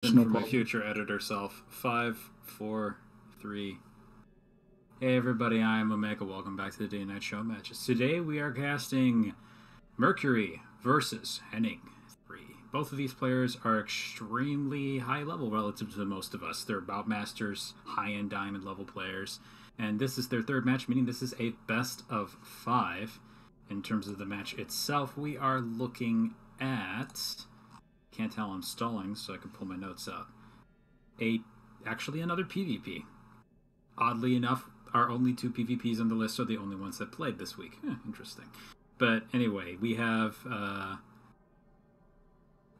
For my future editor self. 5, 4, 3. Hey everybody, I'm Omega. Welcome back to the Day and Night Show matches. Today we are casting Mercury versus Henning 3. Both of these players are extremely high level relative to most of us. They're bout masters, high-end diamond level players. And this is their third match, meaning this is a best of 5. In terms of the match itself, we are looking at... Can't tell I'm stalling, so I can pull my notes out. Actually another PvP. Oddly enough, our only 2 PvPs on the list are the only ones that played this week. Interesting. But anyway, we have...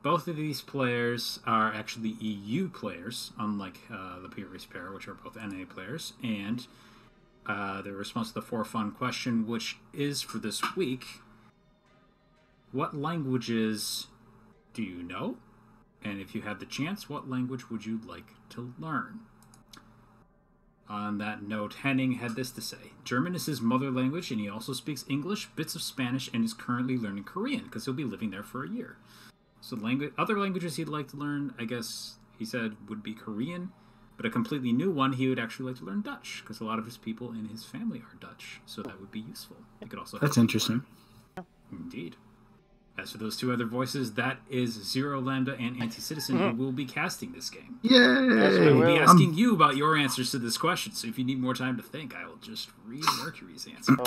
both of these players are actually EU players, unlike the previous pair, which are both NA players. And their response to the for fun question, which is for this week, what languages do you know? And if you had the chance, what language would you like to learn? On that note, Henning had this to say. German is his mother language, and he also speaks English, bits of Spanish, and is currently learning Korean, because he'll be living there for a year. So other languages he'd like to learn, I guess he said, would be Korean, but a completely new one, he would actually like to learn Dutch, because a lot of his people in his family are Dutch, so that would be useful. He could also That's interesting. Indeed. As for those 2 other voices, that is Zero Lambda and Anti-Citizen, who will be casting this game. Yay! Yes, I will be asking you about your answers to this question, so if you need more time to think, I will just read Mercury's answer. Go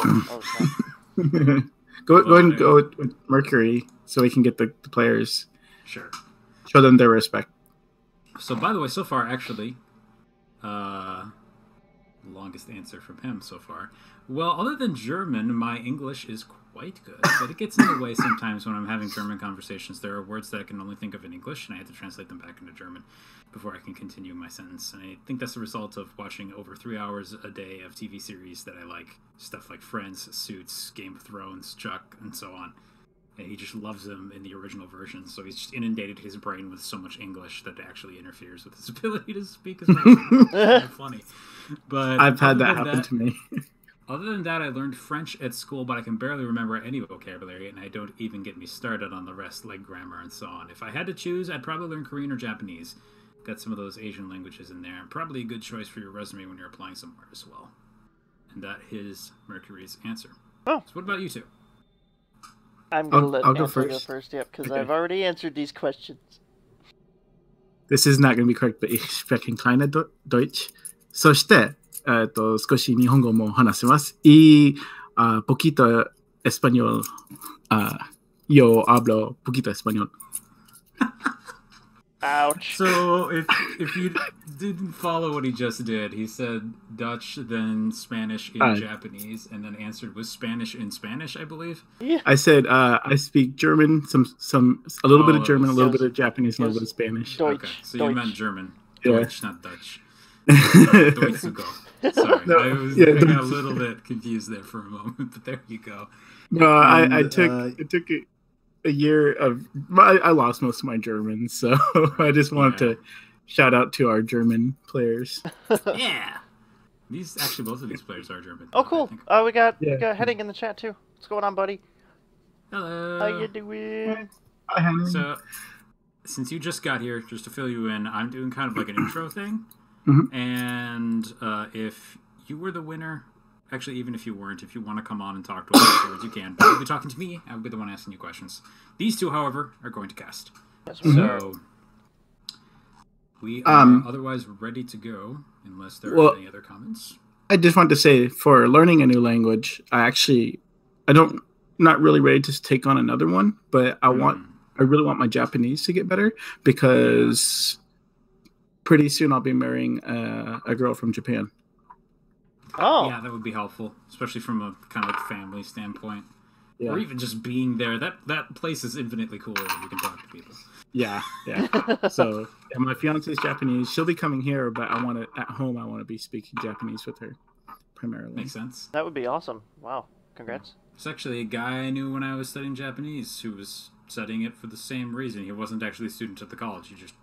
ahead and go with Mercury so we can get the players. Sure. Show them their respect. So, by the way, so far, actually, longest answer from him so far. Well, other than German, my English is quite good, but it gets in the way sometimes when I'm having German conversations. There are words that I can only think of in English, and I have to translate them back into German before I can continue my sentence. And I think that's the result of watching over 3 hours a day of TV series that I like. Stuff like Friends, Suits, Game of Thrones, Chuck, and so on. And he just loves them in the original version, so he's just inundated his brain with so much English that it actually interferes with his ability to speak as well. It's kind of funny. But I've had that happen to me. Other than that, I learned French at school, but I can barely remember any vocabulary, and I don't even get me started on the rest, like grammar and so on. If I had to choose, I'd probably learn Korean or Japanese. Got some of those Asian languages in there. Probably a good choice for your resume when you're applying somewhere as well. And that is Mercury's answer. Oh. So what about you 2? I'm going to let I'll go Anthony first. go first, yep, because Okay. I've already answered these questions. This is not going to be correct, but ich spreche kleine Deutsch. そして、少し日本語も話せます。Y poquito español. Yo hablo poquito español. Ouch. So, if you didn't follow what he just did, he said Dutch, then Spanish in Japanese, and then answered with Spanish in Spanish, I believe. Yeah. I said I speak German, a little bit of German, a little bit of Japanese, a little bit of Spanish. Deutsch. Okay, so you meant German. Yeah. Deutsch, not Dutch. Deutsch to go. Sorry, No, I got a little bit confused there for a moment, but there you go. No, I took a year of... I lost most of my German, so I just wanted to shout out to our German players. Yeah! Both of these players are German. Oh, cool. We got Henning in the chat, too. What's going on, buddy? Hello! How you doing? Hi, Henning. So, since you just got here, just to fill you in, I'm doing kind of like an intro thing. Mm-hmm. And if you were the winner... Actually, even if you weren't, if you want to come on and talk to us afterwards, you can. But you'll be talking to me. I'll be the one asking you questions. These 2, however, are going to cast. Yes, So we are otherwise ready to go, unless there are any other comments. I just want to say, for learning a new language, not really ready to take on another one, but I really want my Japanese to get better, because pretty soon I'll be marrying a girl from Japan. Oh. Yeah, that would be helpful, especially from a kind of like family standpoint. Yeah. Or even just being there. That place is infinitely cooler if you can talk to people. Yeah. So, my fiance is Japanese. She'll be coming here, but at home I want to be speaking Japanese with her, primarily. Makes sense. That would be awesome. Wow. Congrats. There's actually a guy I knew when I was studying Japanese who was studying it for the same reason. He wasn't actually a student at the college. He just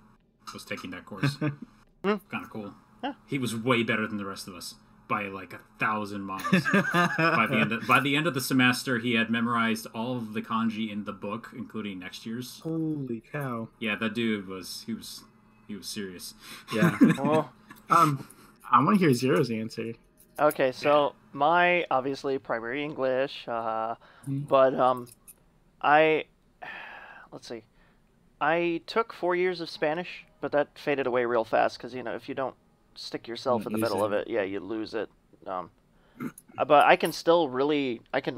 was taking that course. Kind of cool. Yeah. He was way better than the rest of us. By like 1,000 miles. By the end of the semester, he had memorized all of the kanji in the book, including next year's. Holy cow! Yeah, that dude was He was serious. Yeah. Oh. I want to hear Zero's answer. Okay, so my obviously primary English, but I let's see. I took 4 years of Spanish, but that faded away real fast because if you don't stick yourself in the middle of it, yeah, you lose it. But I can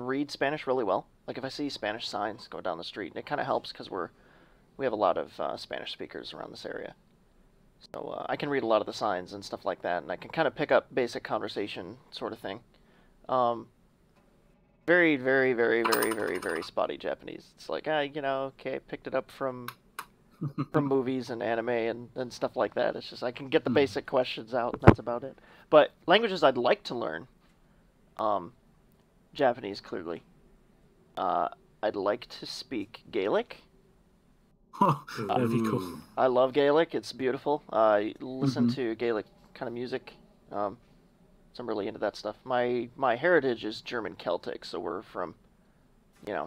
read Spanish really well. Like if I see Spanish signs go down the street, it kind of helps because we have a lot of Spanish speakers around this area. So I can read a lot of the signs and stuff like that, and I can kind of pick up basic conversation sort of thing. Very, very, very, very, very, very spotty Japanese. It's like, okay, I picked it up from movies and anime and stuff like that. It's just I can get the basic questions out, and that's about it. But languages I'd like to learn, Japanese clearly. I'd like to speak Gaelic. Oh, that'd be cool. I love Gaelic. It's beautiful. I listen to Gaelic kind of music. So I'm really into that stuff. My heritage is German Celtic, so we're from,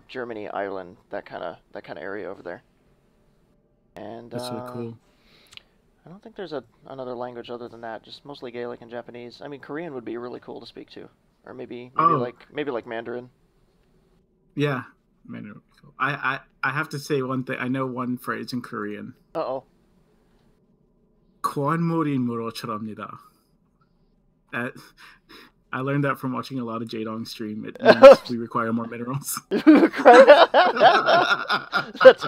Germany, Ireland, that kind of area over there. And that's really cool. I don't think there's another language other than that. Just mostly Gaelic and Japanese. I mean, Korean would be really cool to speak to, or maybe like Mandarin. Yeah, Mandarin would be cool. I have to say one thing. I know one phrase in Korean. Uh-oh. Kwanmori murocharamnida. I learned that from watching a lot of Jadong stream. It means we require more minerals. That's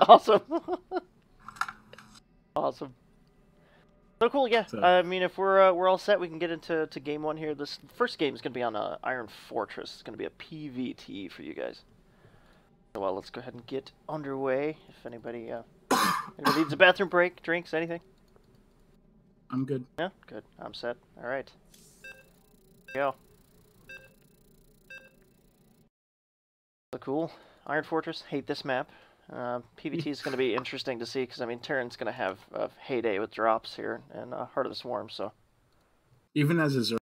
awesome. Awesome. So cool, yeah. So, I mean, if we're all set, we can get into game one here. This first game is going to be on Iron Fortress. It's going to be a PvT for you guys. So, well, let's go ahead and get underway. If anybody needs a bathroom break, drinks, anything. I'm good. Yeah, good. I'm set. All right. Go. So cool. Iron Fortress. Hate this map. PvT is going to be interesting to see because, I mean, Terran's going to have a heyday with drops here and Heart of the Swarm, so. Even as a Zerg.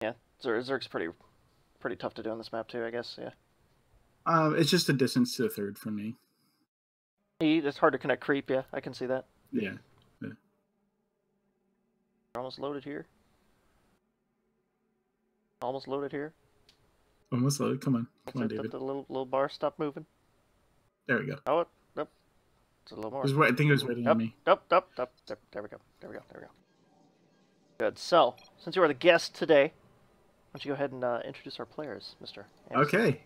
Yeah, Zerg's pretty tough to do on this map, too, I guess, yeah. It's just a distance to the third for me. It's hard to connect creep, yeah, I can see that. Yeah. We're almost loaded here. Almost loaded here. Almost loaded. Come on, David. The little bar stop moving. There we go. Oh, nope. It's a little more. I think it was waiting on me. Up. There we go. Good. So, since you are the guest today, why don't you go ahead and introduce our players, Mr. Anderson. Okay.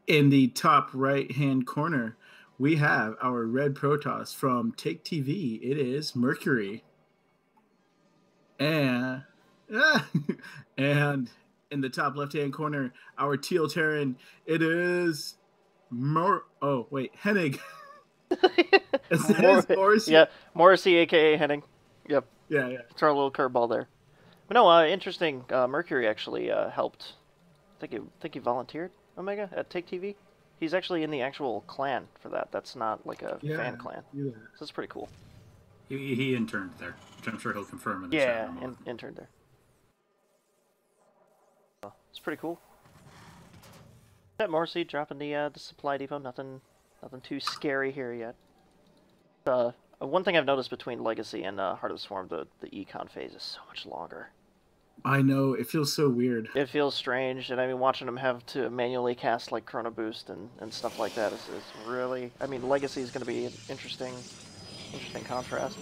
In the top right-hand corner, we have our red Protoss from Take TV. It is Mercury. And in the top left-hand corner, our teal Terran, it is Henning. Morrissey. Yeah, Morrissey, a.k.a. Henning. Yep. Yeah. It's our little curveball there. But no, interesting. Mercury actually helped. I think he volunteered, Omega, at Take TV. He's actually in the actual clan for that. That's not like a fan clan. Yeah. So that's pretty cool. He interned there, which I'm sure he'll confirm in the chat. Yeah, interned there. It's pretty cool. That Morrissey dropping the supply depot. Nothing too scary here yet. One thing I've noticed between Legacy and Heart of the Swarm, the econ phase is so much longer. I know, it feels so weird. It feels strange, and I mean, watching them have to manually cast like Chrono Boost and stuff like that is really. I mean, Legacy is going to be an interesting contrast.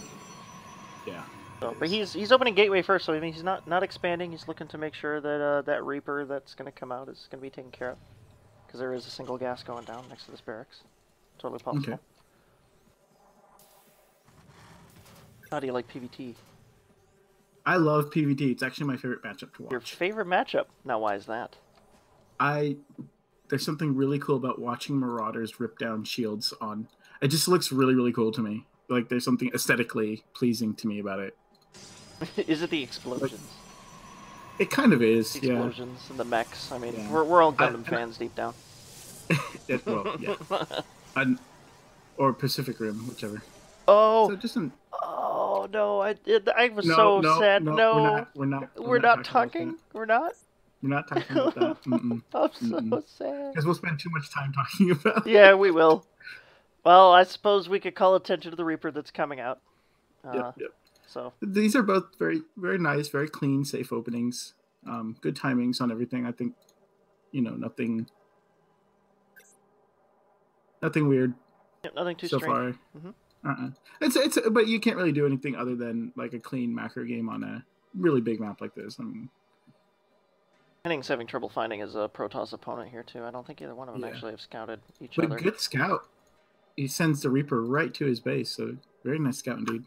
Yeah. So, but he's opening Gateway first, so I mean he's not expanding. He's looking to make sure that that Reaper that's going to come out is going to be taken care of, because there is a single gas going down next to this barracks. Totally possible. Okay. How do you like PvT? I love PvT. It's actually my favorite matchup to watch. Your favorite matchup? Now, why is that? There's something really cool about watching Marauders rip down shields on. It just looks really, really cool to me. Like, there's something aesthetically pleasing to me about it. Is it the explosions? Like, it kind of is, the explosions and the mechs. I mean, we're all Gundam fans deep down. Well, yeah. Or Pacific Rim, whichever. Oh. So just Oh no! I was so sad. No, we're not talking. We're not. We're not talking about that. I'm so sad. Because we'll spend too much time talking about. Yeah, we will. Well, I suppose we could call attention to the Reaper that's coming out. Yep. So these are both very, very nice, very clean, safe openings. Good timings on everything. I think, nothing weird nothing too so strange. far. It's but you can't really do anything other than like a clean macro game on a really big map like this. I mean, Henning's having trouble finding his Protoss opponent here too. I don't think either one of them actually have scouted each other. But good scout. He sends the Reaper right to his base, so very nice scout indeed.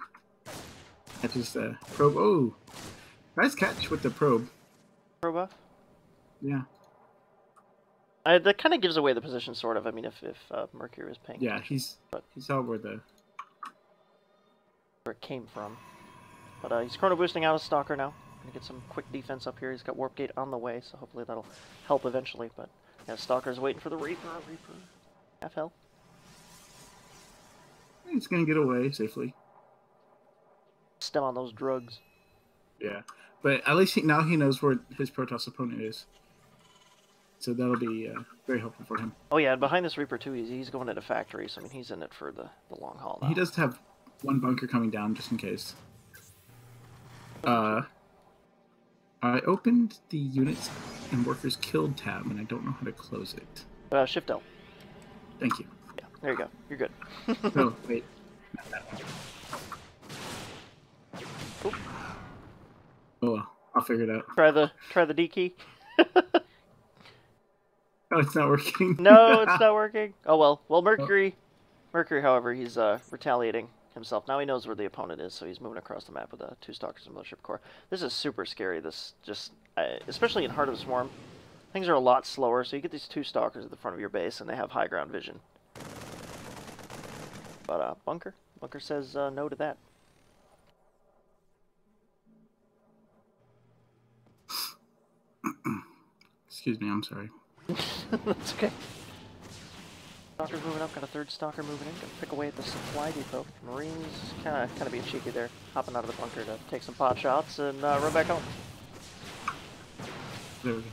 Catches the probe. Oh, nice catch with the probe. Probe buff? Yeah. That kind of gives away the position, sort of. I mean, if Mercury was paying. Yeah, he saw where it came from. But he's chrono boosting out a Stalker now. Gonna get some quick defense up here. He's got Warp Gate on the way, so hopefully that'll help eventually. But yeah, Stalker's waiting for the Reaper. Half health. He's gonna get away safely. Stem on those drugs. Yeah, but at least now he knows where his Protoss opponent is. So that'll be very helpful for him. Oh yeah, and behind this Reaper too, he's going into factory, so I mean he's in it for the long haul now. He does have one bunker coming down just in case. I opened the units and workers killed tab, and I don't know how to close it. Shift L. Thank you. Yeah, there you go. You're good. No, wait. Not that one. Oop. Oh well, I'll figure it out. Try the D key. Oh, it's not working. No, it's not working. Oh well. Well, Mercury, however, he's retaliating himself. Now he knows where the opponent is, so he's moving across the map with 2 Stalkers and Mothership Core. This is super scary. This just, especially in Heart of the Swarm, things are a lot slower. So you get these 2 Stalkers at the front of your base, and they have high ground vision. But Bunker says no to that. Excuse me, I'm sorry. That's okay. Stalker's moving up, got a 3rd Stalker moving in, gonna pick away at the supply depot. Marines kind of being cheeky there, hopping out of the bunker to take some pot shots and run back home. There we go,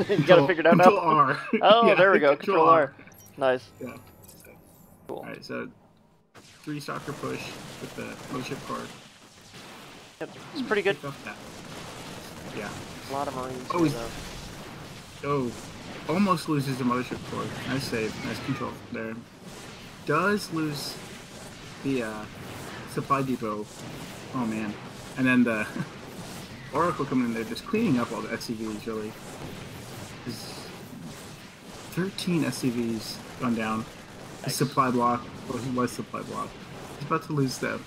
okay. You got it figured out now? Control R. Oh, Yeah, there we go, Control R. Nice. Yeah. Cool. Alright, so 3 Stalker push with the Mothership Core. Yep, it's pretty good. Yeah. A lot of Marines. Oh, almost loses the Mothership Core. Nice save, nice control there. Does lose the supply depot. Oh man. And then the Oracle coming in there, just cleaning up all the SCVs, really. There's 13 SCVs gone down. The supply block, well, he was supply block. He's about to lose the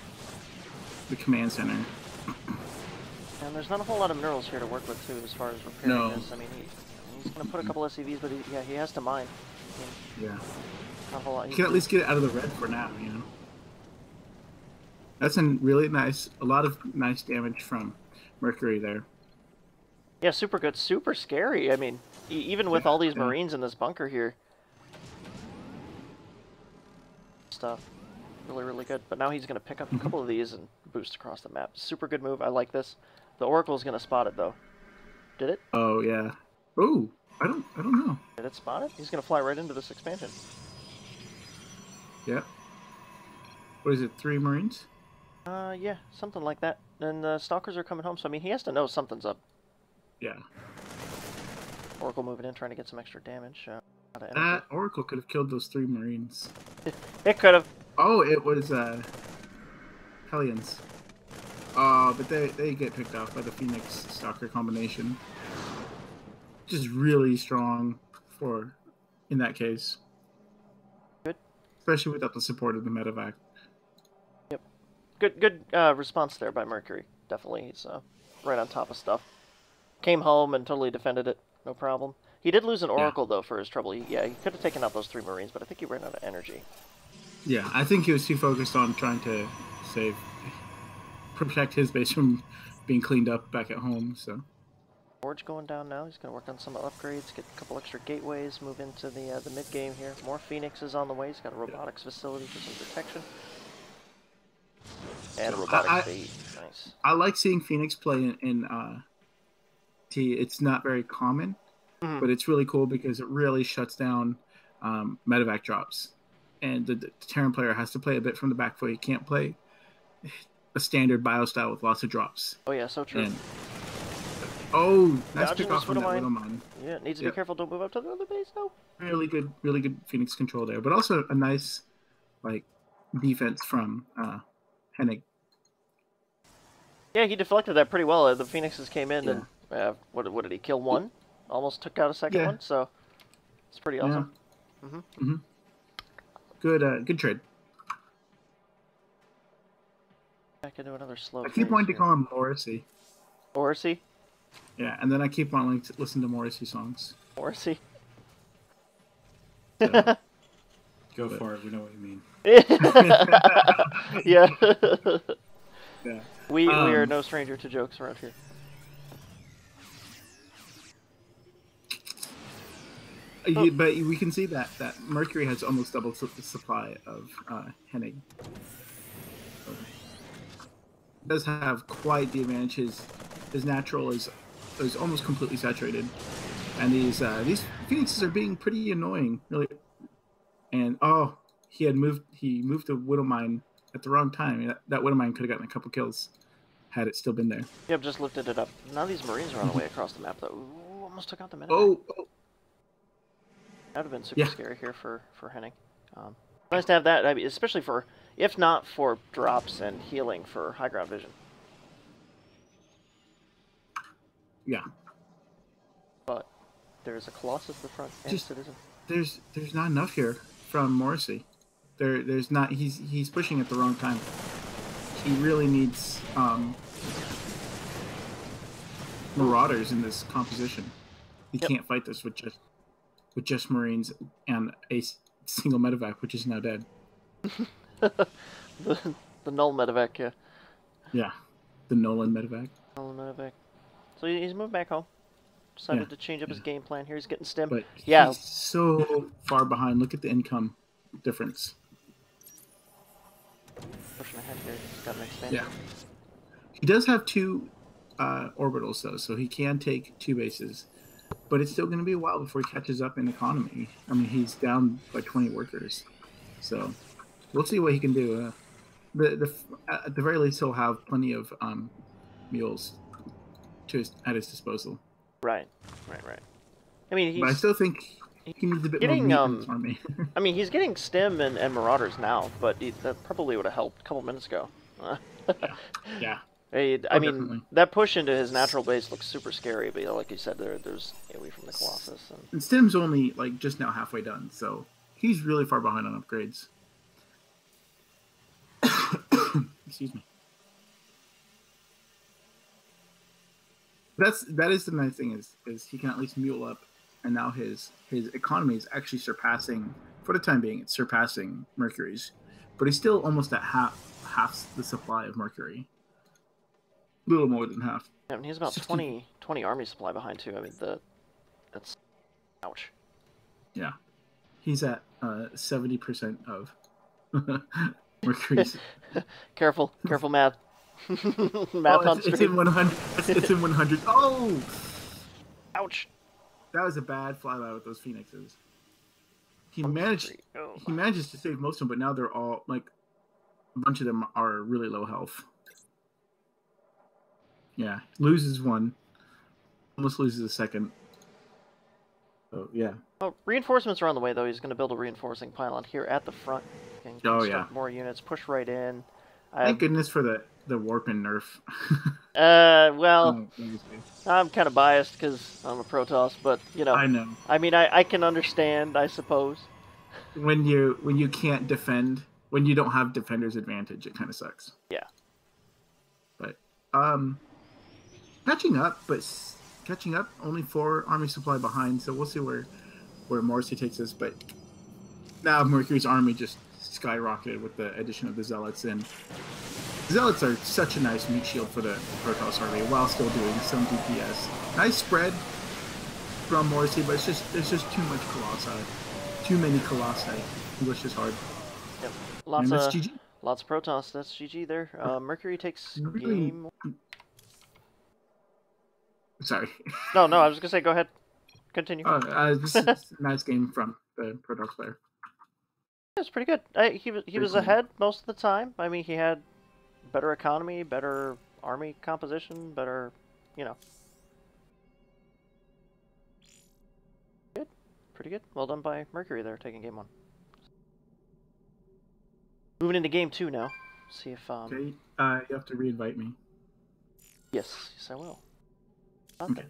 command center. And there's not a whole lot of minerals here to work with, too, as far as repairing this. I mean, he's going to put a couple SCVs, but he has to mine. I mean, yeah. not a whole lot. He can at least get it out of the red for now, you know. That's a lot of nice damage from Mercury there. Yeah, super good, super scary. I mean, even with all these Marines in this bunker here. Stuff. Really, really good. But now he's going to pick up a couple of these and boost across the map. Super good move. I like this. The Oracle's going to spot it, though. Did it? Oh, yeah. Oh, I don't know. Did it spot it? He's going to fly right into this expansion. Yeah. What is it, 3 Marines? Yeah, something like that. And the Stalkers are coming home, so I mean, he has to know something's up. Yeah. Oracle moving in, trying to get some extra damage. That Oracle could have killed those 3 Marines. It could have. Oh, it was Hellions. But they get picked off by the Phoenix Stalker combination. Which is really strong in that case. Good. Especially without the support of the medevac. Yep. Good response there by Mercury. Definitely, he's right on top of stuff. Came home and totally defended it, no problem. He did lose an Oracle, though, for his trouble. He could have taken out those 3 Marines, but I think he ran out of energy. Yeah, I think he was too focused on trying to protect his base from being cleaned up back at home, so. Forge going down now. He's going to work on some upgrades, get a couple extra gateways, move into the mid-game here. More Phoenixes on the way. He's got a robotics facility for some protection. And a robotic bait. Nice. I like seeing Phoenix play in T. It's not very common, but it's really cool because it really shuts down medevac drops. and the Terran player has to play a bit from the back foot. He can't play a standard bio style with lots of drops. Oh yeah, so true. And, oh, nice Dodging pick off this on that Widowmine. Widowmine. Yeah, needs to be careful. Don't move up to the other base though. Really good Phoenix control there, but also a nice like defense from Henning. Yeah, he deflected that pretty well. The Phoenixes came in and what did he kill one? Almost took out a second one. So it's pretty awesome. Yeah. Good trade. Back into another slow. I keep wanting to call him Morrissey. Morrissey? Yeah, and then I keep wanting to listen to Morrissey songs. Morrissey. So, Go for it. We know what you mean. Yeah. Yeah. We are no stranger to jokes around here. But we can see that Mercury has almost double the supply of Henning. So, does have quite the advantage. His natural is almost completely saturated, and these Phoenixes are being pretty annoying, really. And he moved the Widowmine at the wrong time. That Widowmine could have gotten a couple kills had it still been there. Yep, just lifted it up. Now these Marines are on the way across the map though. Ooh, almost took out the medevac. Oh. That would have been super scary here for Henning. Nice to have that, I mean, especially for, if not for drops and healing for high ground vision. Yeah. But there's a Colossus at the front and Citizen. There's not enough here from Morrissey. There's not. He's pushing at the wrong time. He really needs Marauders in this composition. He can't fight this with just Marines and a single medevac, which is now dead. the null medevac, yeah. Yeah, the Nolan medevac. Nolan medevac. So he's moved back home. Decided to change up his game plan here. He's getting stim. But he's so far behind. Look at the income difference. Pushing ahead here. He's got an expansion. Yeah. He does have two orbitals, though, so he can take two bases. But it's still going to be a while before he catches up in economy. I mean, he's down by 20 workers. So we'll see what he can do. At the very least, he'll have plenty of mules at his disposal. Right. I mean, but I still think he needs a bit more meat in his army. I mean, he's getting stim and Marauders now, but that probably would have helped a couple minutes ago. Yeah. I mean, that push into his natural base looks super scary, but like you said, there's away from the Colossus. And Stim's only just now halfway done, so he's really far behind on upgrades. Excuse me. That is the nice thing is he can at least mule up, and now his economy is actually surpassing, for the time being, it's surpassing Mercury's, but he's still almost at half the supply of Mercury. A little more than half. Yeah, and he's about 20 army supply behind too. I mean, that's ouch. Yeah, he's at 70% of Mercury's. Careful, math. Math on it's in 100. It's in 100. Oh, ouch! That was a bad flyby with those Phoenixes. He manages to save most of them, but now they're all a bunch of them are really low health. Yeah, loses one, almost loses a second. Oh yeah. Oh, reinforcements are on the way though. He's going to build a reinforcing pylon here at the front. More units, push right in. Thank goodness for the warp and nerf. Well, I'm kind of biased because I'm a Protoss, but I know. I mean, I can understand, I suppose. When you can't defend, when you don't have defender's advantage, it kind of sucks. Yeah. But catching up, only 4 army supply behind, so we'll see where Morrissey takes us. But now Mercury's army just skyrocketed with the addition of the Zealots, and Zealots are such a nice meat shield for the Protoss army while still doing some DPS. Nice spread from Morrissey, but there's just too much Colossi. Too many Colossi. English is hard. Yep. Lots of Protoss. That's GG there. Mercury takes really... game. Sorry. No, I was gonna say, go ahead. Continue. This is a nice game from the Protoss player. It's pretty good. He was cool. ahead most of the time. I mean, he had better economy, better army composition, better, you know. Good. Pretty good. Well done by Mercury there, taking game 1. Moving into game 2 now. See if Okay, you have to re-invite me. Yes, I will. Okay.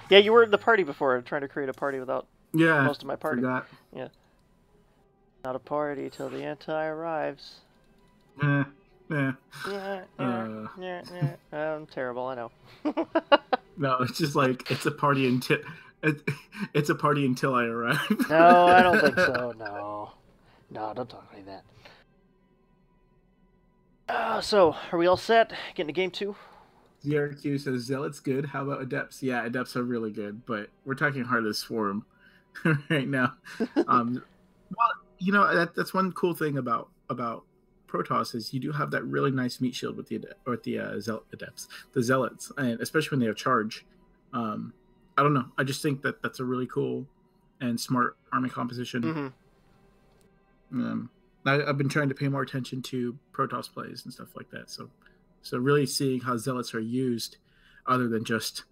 Yeah, you were in the party before, trying to create a party without most of my party. Forgot. Yeah. Not a party till the anti arrives. Yeah. I'm terrible, I know. No, it's just like it's a party until it's a party until I arrive. No, I don't think so. No, don't talk like that. So, are we all set? Getting to game 2? ZRQ says Zealot's good. How about Adepts? Yeah, Adepts are really good, but we're talking Heartless Swarm right now. Well, you know that's one cool thing about Protoss is you do have that really nice meat shield with the Adepts, the Zealots, and especially when they have charge. I don't know. I just think that's a really cool and smart army composition. Mm-hmm. I've been trying to pay more attention to Protoss plays and stuff like that. So really seeing how Zealots are used, other than just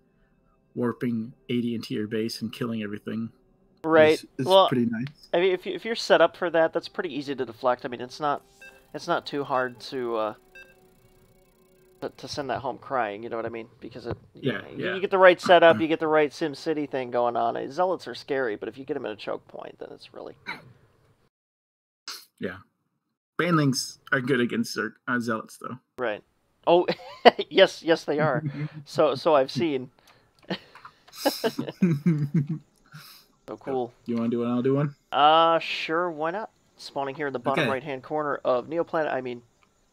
warping 80 into your base and killing everything, right? is well, pretty nice. I mean, if you're set up for that, that's pretty easy to deflect. I mean, it's not too hard to send that home crying. You know what I mean? Because you get the right setup, you get the right Sim City thing going on. Zealots are scary, but if you get them at a choke point, then it's really Banelings are good against Zealots, though. right. Oh, yes, they are. So I've seen. So cool. You want to do one? I'll do one. Sure. Why not? Spawning here in the bottom right-hand corner of Neoplanet. I mean,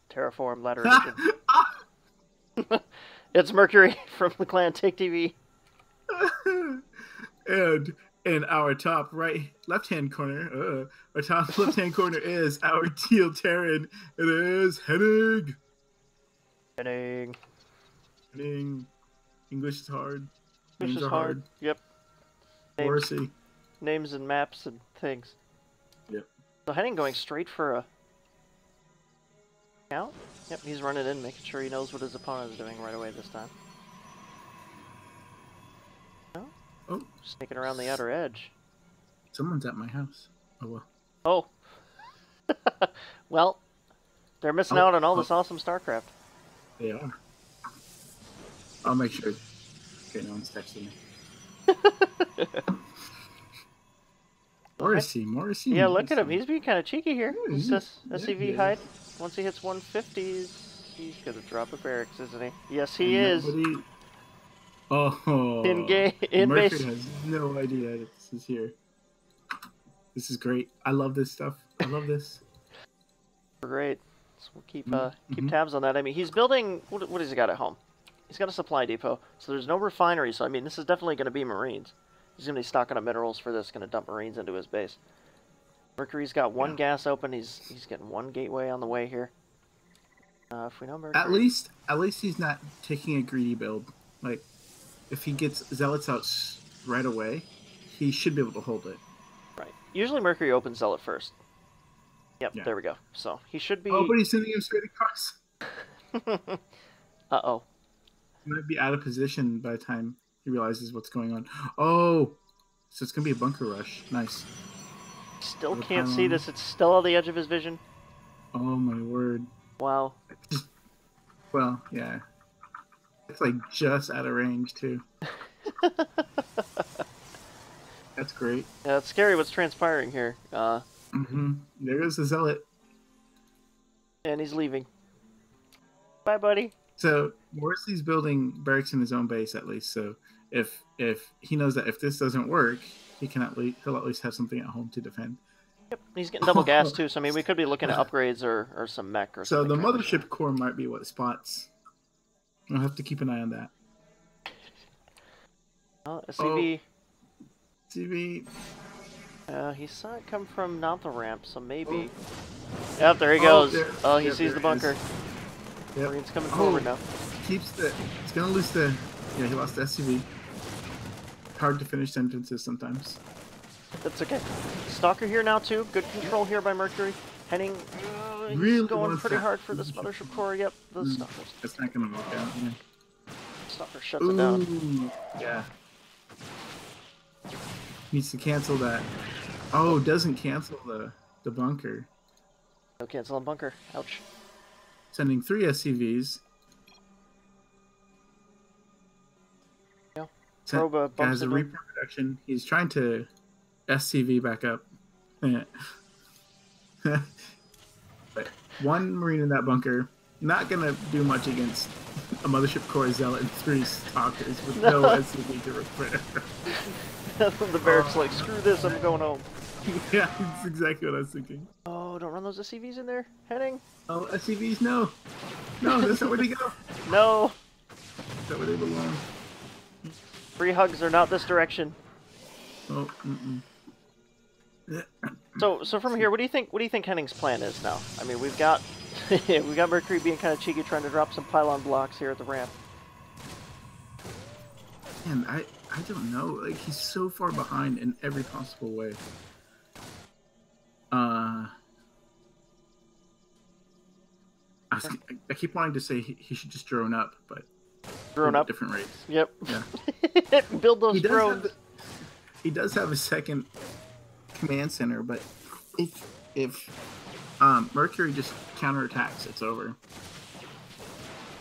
Terraform Ladder Edition. It's Mercury from the clan Take TV. And in our top left-hand corner, our top left-hand corner is our Teal Terran. It is Henning. Henning. English is hard. Names are hard. Yep. Morrissey. Names and maps and things. Yep. So Henning going straight for a count. Yep, he's running in, making sure he knows what his opponent is doing right away this time. Oh. Sneaking around the outer edge. Someone's at my house. Oh, well. Oh. Well, they're missing out on all this awesome StarCraft. They are. I'll make sure. Okay, no one's texting me. Morrissey. Yeah, look at him. He's being kind of cheeky here. He says SCV hide. Once he hits 150s, he's going to drop a barracks, isn't he? Yes, he is. Oh. In Mercury base. has no idea this is here. This is great. I love this stuff. I love this. Great. So we'll keep tabs on that. I mean, he's building... What has he got at home? He's got a supply depot, so there's no refinery. So, I mean, this is definitely going to be Marines. He's going to be stocking up minerals for this, going to dump Marines into his base. Mercury's got one gas open. He's getting one gateway on the way here. If we know Mercury... At least he's not taking a greedy build. Like, if he gets Zealots out right away, he should be able to hold it. Right. Usually Mercury opens Zealot first. Yep, there we go. So, he should be... Oh, but he's sending him straight across. Uh-oh. He might be out of position by the time he realizes what's going on. Oh! So it's going to be a bunker rush. Nice. Still can't see this. It's still on the edge of his vision. Oh, my word. Wow. Well, yeah. It's like just out of range, too. That's great. Yeah, it's scary what's transpiring here. There goes the Zealot. And he's leaving. Bye, buddy. So Morrissey's building barracks in his own base, at least. So if he knows that if this doesn't work, he'll at least have something at home to defend. Yep, he's getting double gas too. So I mean, we could be looking at upgrades or some mech or something. So the mothership core might be what spots. I'll have to keep an eye on that. CV. CV. He saw it come from not the ramp, so maybe. Yep, there he goes. He sees the bunker. Yep. Marine's coming forward now. He's gonna lose the. Yeah, he lost the SCV. Hard to finish sentences sometimes. That's okay. Stalker here now too. Good control here by Mercury. Henning, he's Really going wants pretty that hard for this mothership core. Yep, the Stalker's. It's not gonna work out. Yeah. Stalker shuts it down. Ooh, yeah. Needs to cancel that. Oh, doesn't cancel the bunker. No cancel on bunker. Ouch. Sending 3 SCVs. Yeah. Sent, Probe bumps has a into him. Reaper production. He's trying to SCV back up. But 1 Marine in that bunker. Not gonna do much against a Mothership Core Zealot and 3 Stalkers with no SCV to repair. The barracks like, screw this, I'm going home. Yeah, that's exactly what I was thinking. Oh, don't run those SCVs in there, Henning. Oh, SCVs, no. No, that's not where they go. No. That's not where they belong. Free hugs are not this direction. Oh, So from here, what do you think Henning's plan is now? I mean, we've got we got Mercury being kind of cheeky, trying to drop some pylon blocks here at the ramp. Man, I don't know. Like, he's so far behind in every possible way. I keep wanting to say he should just drone up, but Drone up. different rates. Yep. Yeah. Build those drones. He does have a second command center, but if Mercury just counterattacks, it's over.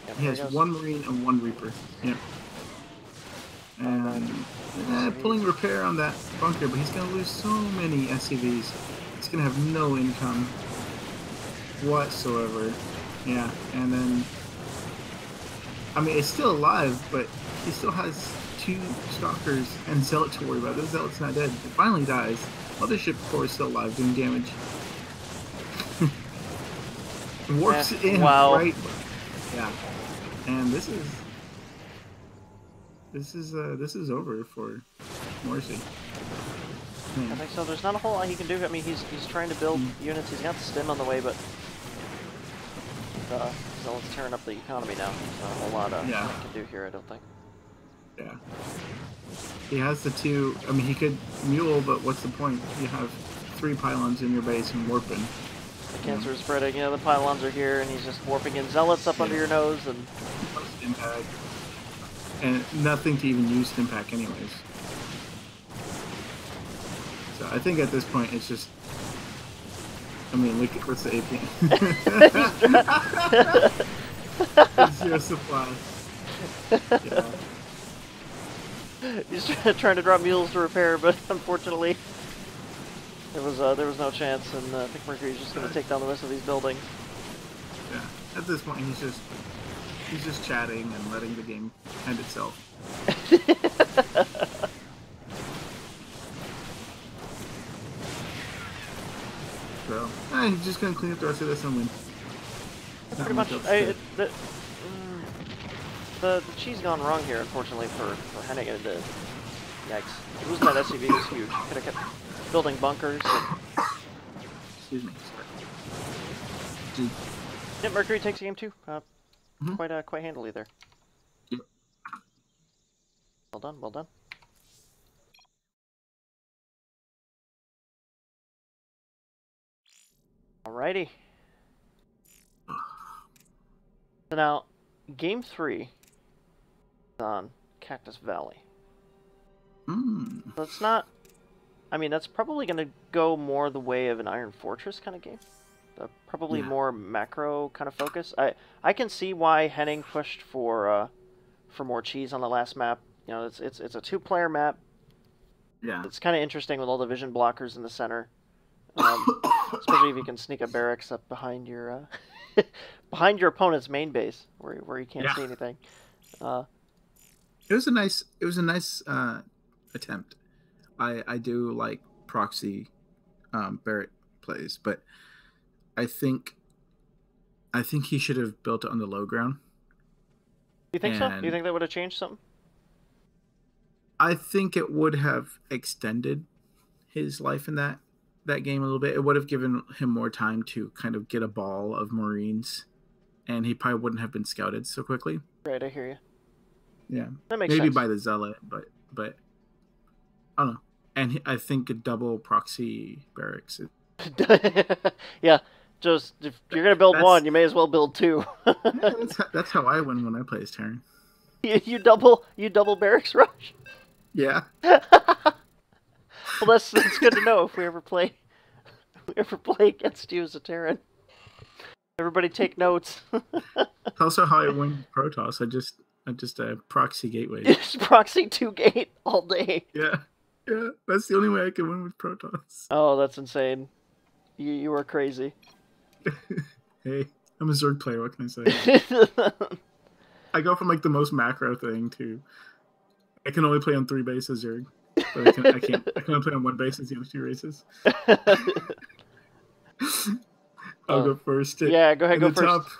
Yep, He has 1 Marine and 1 Reaper. Yep. And pulling repair on that bunker, but he's going to lose so many SCVs. He's going to have no income whatsoever. Yeah, and then... I mean, it's still alive, but he still has 2 Stalkers and Zealot to worry about. The Zealot's not dead. It finally dies. Mothership Core is still alive, doing damage. Warps in, wow. right? Yeah. And this is over for Morrissey. I think so. There's not a whole lot he can do. I mean, he's trying to build units. He's got stim on the way, but Zealot's tearing up the economy now. There's not a whole lot he can do here, I don't think. Yeah. He has the 2. I mean, he could mule, but what's the point? You have 3 pylons in your base and warping. The cancer is spreading. You know, the pylons are here, and he's just warping in Zealots up under your nose, and Impact. And nothing to even use Impact anyways. So I think at this point it's just... I mean, look at what's the APM. It's 0 supply. Yeah. He's trying to drop mules to repair, but unfortunately there was no chance, and I think Mercury's just going to take down the rest of these buildings. Yeah. At this point, he's just chatting and letting the game end itself. So, he's just going to clean up the rest of this and win. Pretty much. The cheese gone wrong here, unfortunately, for Henning. Yikes. Losing that SCV was huge. Could have kept building bunkers. Excuse me. Sorry. Yeah, Mercury takes game 2. Quite handily there. Yep. Well done, well done. Alrighty. So now, game 3 is on Cactus Valley. That's not... I mean, that's probably going to go more the way of an Iron Fortress kind of game. Probably more macro kind of focus. I can see why Henning pushed for more cheese on the last map. You know, it's a 2-player map. Yeah. It's kind of interesting with all the vision blockers in the center. Especially if you can sneak a barracks up behind your behind your opponent's main base, where you can't see anything. It was a nice attempt. I do like proxy barrack plays, but I think he should have built it on the low ground. You think so? Do you think that would have changed something? I think it would have extended his life in that game a little bit. It would have given him more time to kind of get a ball of Marines, and he probably wouldn't have been scouted so quickly. Right, I hear you. Yeah, that makes maybe sense. by the Zealot, but I don't know. And I think a double proxy barracks. Yeah, just if you're gonna build one, you may as well build two. Yeah, that's how I win when I play as Terran. You double barracks rush. Yeah. Well, that's good to know if we ever play against you as a Terran. Everybody take notes. It's also how I win Protoss. I just proxy gateway. Just proxy 2-gate all day. Yeah. Yeah. That's the only way I can win with Protoss. Oh, that's insane. You are crazy. Hey, I'm a Zerg player, what can I say? I go from like the most macro thing to I can only play on 3 bases Zerg. But I can only play on 1 base as the other 2 races. I'll go first. Yeah, go ahead, go first.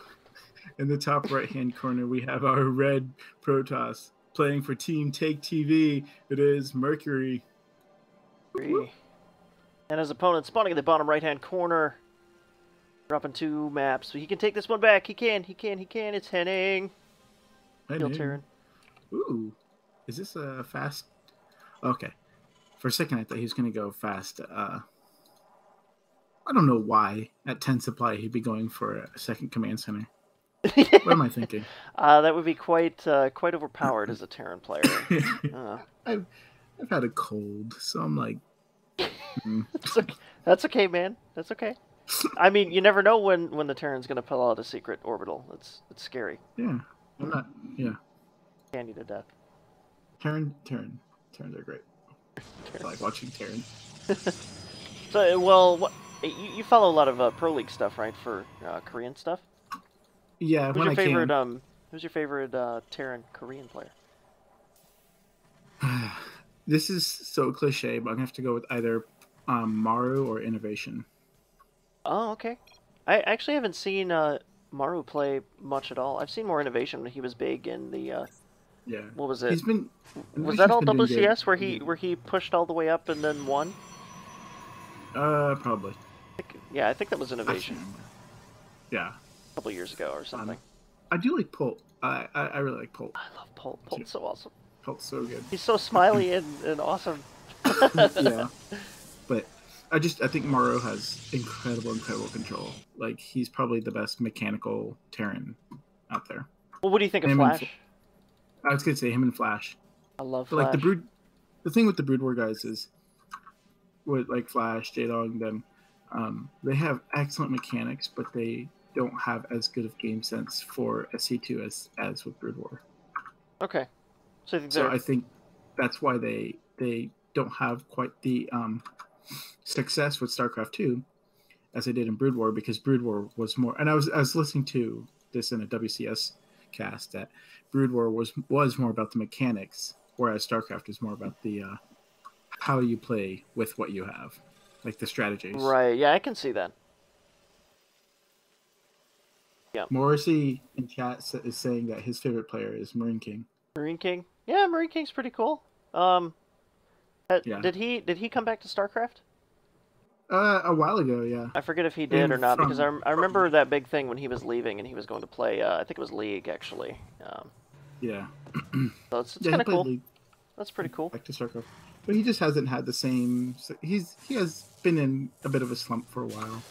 In the top right-hand corner, we have our red Protoss playing for Team Take TV. It is Mercury. And his opponent spawning in the bottom right-hand corner. Dropping 2 maps. So he can take this one back. He can. It's Henning. Terran. Ooh. Is this a fast? Okay. For a second, I thought he was going to go fast. I don't know why at 10 supply he'd be going for a second command center. What am I thinking? That would be quite overpowered as a Terran player. I've had a cold, so I'm like... That's okay, man. That's okay. I mean, you never know when the Terran's going to pull out a secret orbital. It's scary. Yeah. I'm not... Yeah. Can you to death. Terrans are great. I like watching Terran. So, well, what you follow a lot of Pro League stuff, right? For Korean stuff. Yeah. Who's your favorite Terran Korean player? This is so cliche, but I'm gonna have to go with either Maru or Innovation. Oh, okay. I actually haven't seen Maru play much at all. I've seen more Innovation when he was big in the. Yeah. What was it? Was that all WCS where he pushed all the way up and then won? Probably. I think that was Innovation. Yeah. A couple years ago or something. I do like Polt. I really like Polt. I love Polt. Polt's so awesome. Polt's so good. He's so smiley and awesome. Yeah. But I think Maru has incredible control. Like, he's probably the best mechanical Terran out there. Well, what do you think of Flash? I was gonna say him and Flash. I love Flash. Like the thing with the Brood War guys is, with like Flash, J-Dog, them, they have excellent mechanics, but they don't have as good of game sense for SC2 as with Brood War. Okay. So I think that's why they don't have quite the success with StarCraft 2 as they did in Brood War, because Brood War was more. And I was listening to this in a WCS cast that Brood War was more about the mechanics, whereas StarCraft is more about the how you play with what you have, like the strategies. Right. Yeah, I can see that. Yeah. Morrissey in chat is saying that his favorite player is Marine King. Marine King? Yeah, Marine King's pretty cool. Yeah. Did he come back to StarCraft? A while ago, yeah. I forget if he did or not, because I remember that big thing when he was leaving and he was going to play. I think it was League actually. Yeah. So it's kind of cool. League. That's pretty cool. Back to StarCraft, but he just hasn't had the same. He has been in a bit of a slump for a while.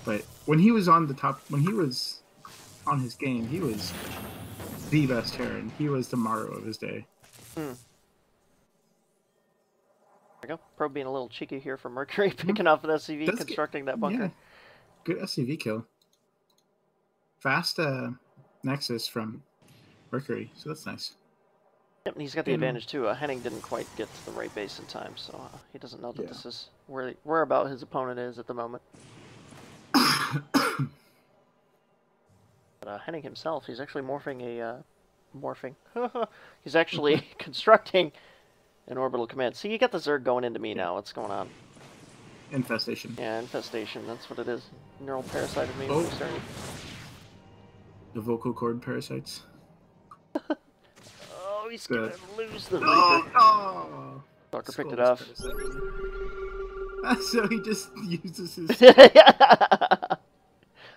But when he was on the top, when he was on his game, he was the best Terran. He was the Maru of his day. There we go. Pro being a little cheeky here for Mercury, picking off an SCV, constructing that bunker. Yeah. Good SCV kill. Fast Nexus from Mercury, so that's nice. Yep, and he's got the advantage too. Henning didn't quite get to the right base in time, so he doesn't know that this is where about his opponent is at the moment. But Henning himself, he's actually he's actually constructing an orbital command. See, you got the Zerg going into me now. What's going on? Infestation. Yeah, infestation. That's what it is. Neural parasite of me. Oh. The vocal cord parasites. Oh, he's gonna lose the Reaper. Oh! Stalker picked it up. So he just uses his...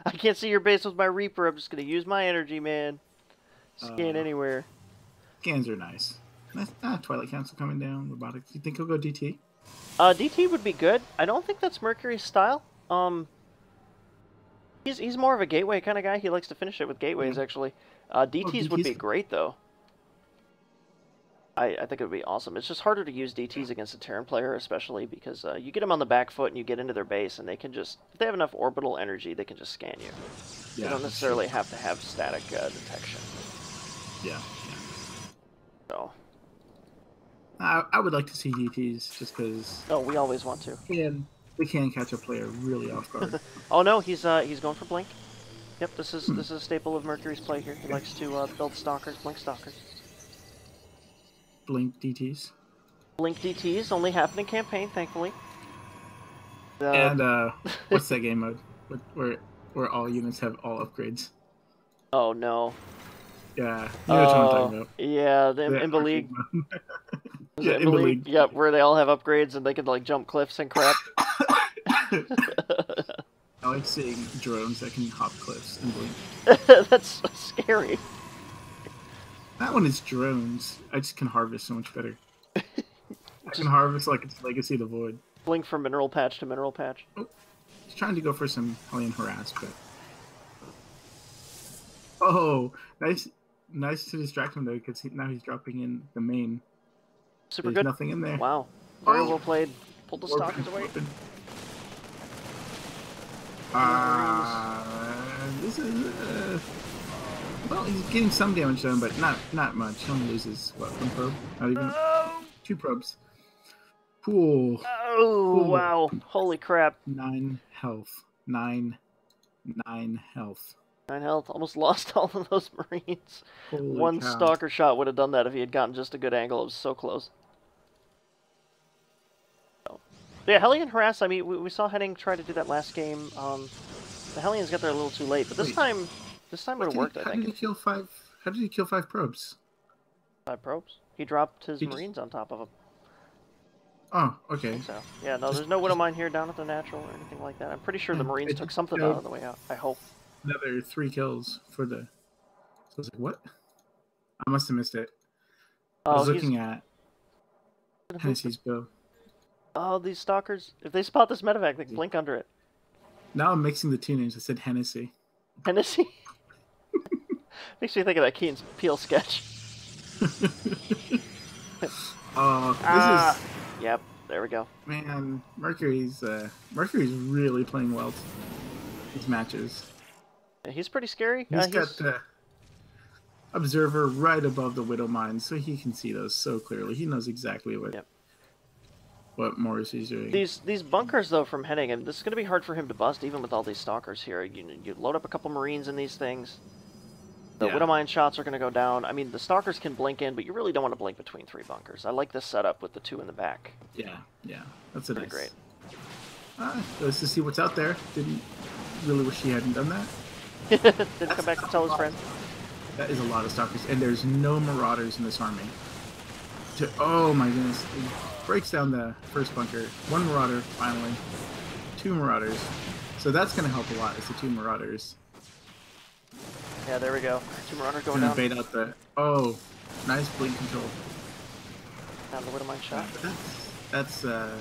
I can't see your base with my Reaper. I'm just gonna use my energy, man. Scan anywhere. Scans are nice. Twilight Council coming down. Robotics. You think he'll go DT? DT would be good. I don't think that's Mercury's style. He's more of a gateway kind of guy. He likes to finish it with gateways, actually. DTs would be great, though. I think it would be awesome. It's just harder to use DTs against a Terran player, especially because you get them on the back foot and you get into their base, and they can just, if they have enough orbital energy, they can just scan you. Yeah, they don't necessarily have to have static detection. Yeah. So. I would like to see DTs just because. Oh, we always want to. They can catch a player really off guard. Oh no, he's going for blink. Yep, this is a staple of Mercury's play here. He likes to build stalkers, blink stalkers. Blink DTs. Blink DTs only happen in campaign, thankfully. And what's that game mode where all units have all upgrades? Oh no. Yeah, you know what I'm talking about. Yeah, the Imba League. Yeah, Imba League. Yeah, where they all have upgrades and they can like jump cliffs and crap. I like seeing drones that can hop cliffs and blink. That's so scary. That one is drones. I just can harvest so much better. I can harvest like it's Legacy of the Void. Blink from mineral patch to mineral patch. Oh, he's trying to go for some Hellion harass, but oh, nice to distract him though, because now he's dropping in the main. Super There's good. Nothing in there. Wow, very well played. Pulled the stalkers away. This is well, he's getting some damage done, but not much. He only loses what, 1 probe? Not even 2 probes. Cool. Oh wow! Holy crap! 9 health. 9 health. 9 health. Almost lost all of those Marines. Holy One cow. stalker shot would have done that if he had gotten just a good angle. It was so close. So. Yeah, Hellion harass. I mean, we saw Henning try to do that last game. The Hellions got there a little too late, but this time would have worked. I think. How did he kill 5 probes? 5 probes. He dropped his Marines on top of them. Oh, okay. So yeah, no, there's no Widow Mine here down at the natural or anything like that. I'm pretty sure the Marines took something out of the way out. I hope. Another 3 kills for the. So I was like, what? I must have missed it. I was looking at Hennessy's build. Oh, these stalkers! If they spot this medevac, they can blink under it. Now I'm mixing the 2 names. I said Hennessy. Hennessy. Makes me think of that Key and Peele sketch. This is. Yep, there we go. Man, Mercury's really playing well these matches. Yeah, he's pretty scary. He's got the observer right above the Widow Mine, so he can see those so clearly. He knows exactly what Morrissey's doing. These bunkers, though, from Henning, and this is going to be hard for him to bust, even with all these stalkers here. You load up a couple Marines in these things. The Widow Mine shots are going to go down. I mean, the stalkers can blink in, but you really don't want to blink between 3 bunkers. I like this setup with the 2 in the back. Yeah, that's pretty great. Let's just see what's out there. Didn't really wish he hadn't done that. Didn't come back to tell his friend. That is a lot of stalkers, and there's no marauders in this army. Oh my goodness! It breaks down the first bunker. 1 marauder finally. 2 marauders. So that's going to help a lot. It's the 2 marauders. Yeah, there we go. 2 marauders going down. Bait out the. Oh, nice blink control. Down the Widow Mine shot. That's a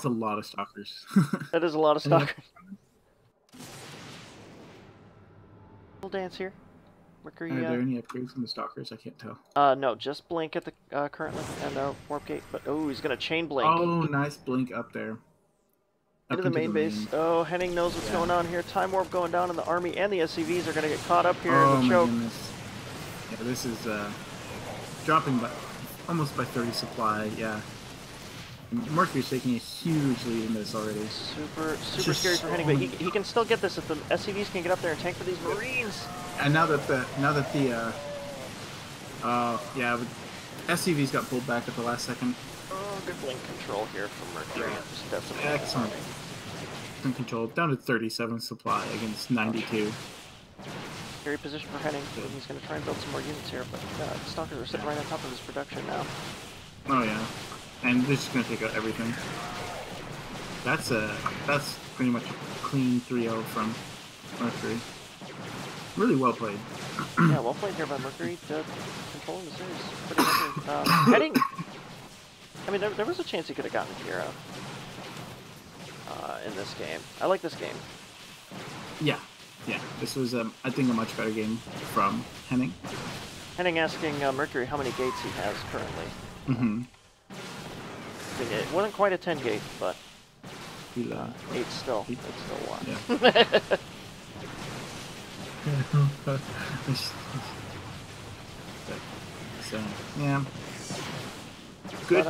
lot of stalkers. That is a lot of stalkers. Little dance here. Mercury. Are there any upgrades from the stalkers? I can't tell. No, just blink at the currently and warp gate. But he's gonna chain blink. Oh, nice blink up there. Into the main base. Oh, Henning knows what's going on here. Time warp going down in the army, and the SCVs are gonna get caught up here in the choke. Goodness. Yeah, this is dropping by almost by 30 supply. Yeah. Mercury's taking a huge lead in this already. Super scary for Henning, but he can still get this if the SCVs can get up there and tank for these Marines. And now that the SCVs got pulled back at the last second. Oh, good blink control here from Mercury. Yeah. Excellent. Blink control down to 37 supply against 92. Scary position for Henning. He's going to try and build some more units here, but the stalkers are sitting right on top of his production now. Oh yeah. And they're just going to take out everything. That's pretty much a clean 3-0 from Mercury. Really well played. Yeah, well played here by Mercury. Controlling the series. Pretty Henning. I mean, there was a chance he could have gotten Kira in this game. I like this game. Yeah. This was, I think, a much better game from Henning. Henning asking Mercury how many gates he has currently. Mm-hmm. I mean, it wasn't quite a 10 gate, but 8 still. It's still one. Yeah. So, yeah. Good,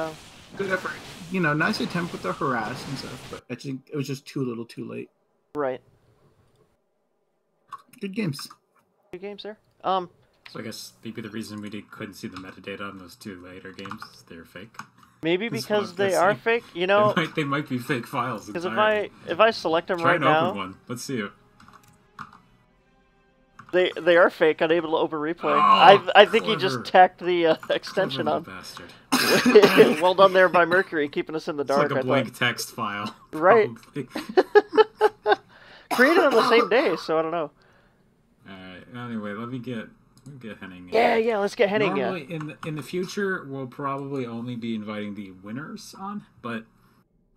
good effort. You know, nice attempt with the harass and stuff, but I think it was just too little too late. Right. Good games. Good games there. So I guess maybe the reason we couldn't see the metadata on those two later games is they're fake. Maybe because they are fake, you know. They might be fake files. Because if I select them right now, open one. Let's see it. They are fake, unable to open replay. Oh, I think he just tacked the extension on. Bastard. Well done there by Mercury, keeping us in the dark. It's like a blank text file. Right. Created on the same day, so I don't know. Anyway, let me get Henning. Yeah, let's get Henning. Normally, in the future, we'll probably only be inviting the winners on, but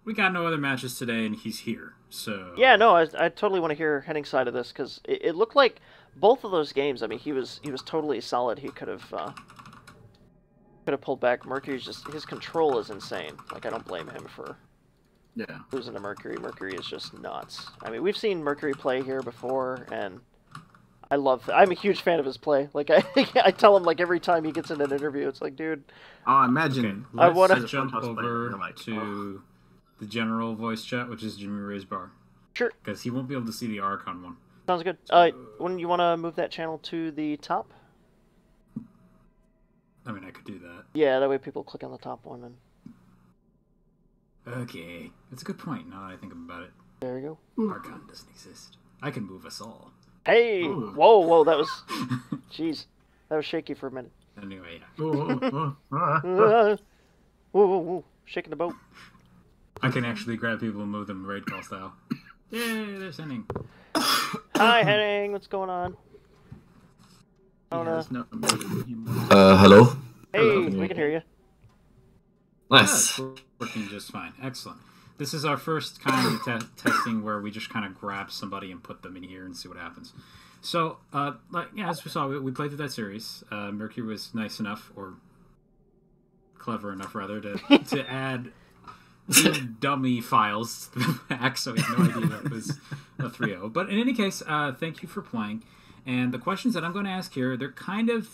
we got no other matches today, and he's here. So yeah, no, I totally want to hear Henning's side of this because it looked like both of those games. I mean, he was totally solid. He could have pulled back. Mercury's just his control is insane. Like I don't blame him for losing to Mercury. Mercury is just nuts. I mean, we've seen Mercury play here before, and I'm a huge fan of his play. Like I tell him like every time he gets in an interview, it's like, dude. Oh, imagine. I want to jump over to the general voice chat, which is Jimmy Ray's bar. Sure. Because he won't be able to see the Archon one. Sounds good. When you want to move that channel to the top? I mean, I could do that. Yeah, that way people click on the top one and. Okay, that's a good point. Now that I think about it. There you go. Archon doesn't exist. I can move us all. Hey! Ooh. Whoa! That was, jeez, that was shaky for a minute. Anyway, whoa! Shaking the boat. I can actually grab people and move them raid call style. Yay! There's Henning. Hi, Henning. What's going on? Hello. Hey, we can hear you. Nice. Yeah, working just fine. Excellent. This is our first kind of testing where we just kind of grab somebody and put them in here and see what happens. So, as we saw, we played through that series. Mercury was nice enough, or clever enough, rather, to add two dummy files to the back, so he had no idea that was a 3-0. But in any case, thank you for playing. And the questions that I'm going to ask here, they're kind of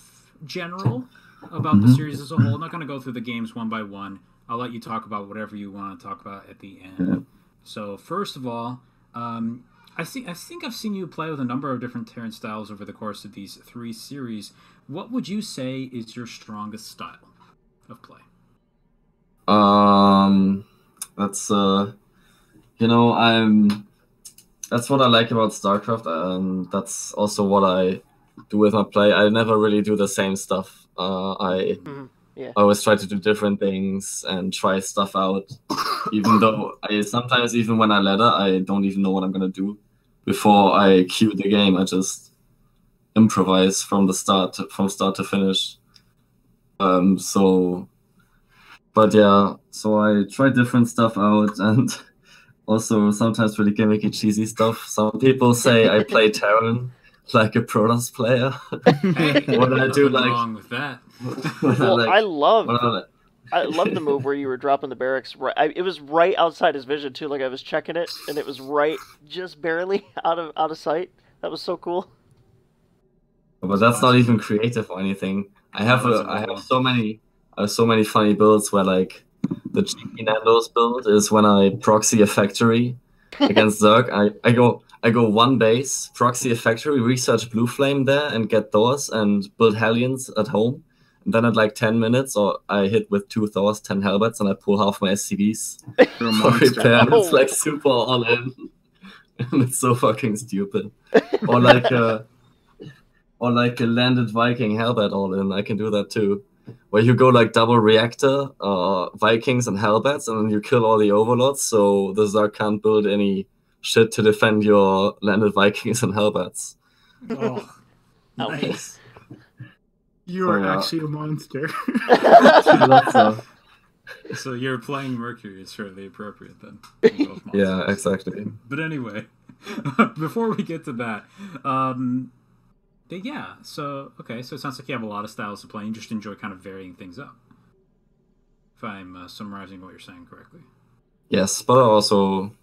general about the series as a whole. I'm not going to go through the games one by one. I'll let you talk about whatever you want to talk about at the end. Yeah. So first of all, I think I've seen you play with a number of different Terran styles over the course of these 3 series. What would you say is your strongest style of play? That's that's what I like about StarCraft, and that's also what I do with my play. I never really do the same stuff. I always try to do different things and try stuff out, even though sometimes even when I ladder, I don't even know what I'm gonna do before I cue the game. I just improvise from start to finish. So I try different stuff out, and also sometimes really gimmicky, cheesy stuff. Some people say I play Terran like a Protoss player. Hey, what I do like wrong with that. Well, I love the move where you were dropping the barracks. It was right outside his vision too. Like I was checking it, and it was right, just barely out of sight. That was so cool. But that's not even creative or anything. I have so many funny builds where like the cheeky Nando's build is when I proxy a factory against Zerg. I go one base, proxy a factory, research Blue Flame there, and get Thors and build Hellions at home. And then at like 10 minutes, or I hit with 2 Thors, 10 Hellbats, and I pull half my SCVs for repair. And it's like super all in, and it's so fucking stupid. Or like a landed Viking Hellbat all in. I can do that too. Where you go like double reactor, Vikings and Hellbats, and then you kill all the overlords, so the Zerg can't build any shit to defend your landed Vikings and Hellbats. Oh, nice. You are actually a monster. So you're playing Mercury is fairly appropriate then. In both monsters. Yeah, exactly. But anyway, before we get to that, yeah. So okay, so it sounds like you have a lot of styles to play. You just enjoy kind of varying things up. If I'm summarizing what you're saying correctly. Yes, but also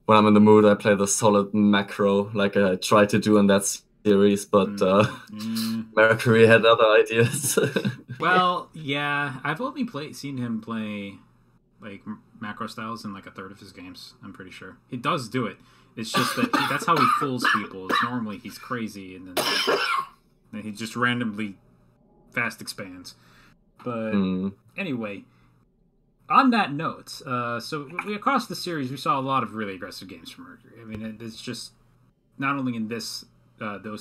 when I'm in the mood, I play the solid macro like I tried to do in that series, but Mercury had other ideas. Well, yeah, I've only seen him play like macro styles in like a third of his games. I'm pretty sure he does do it. It's just that that's how he fools people. Is normally he's crazy and then he just randomly fast expands. But anyway, on that note, so across the series we saw a lot of really aggressive games from Mercury. I mean, it's just not only in those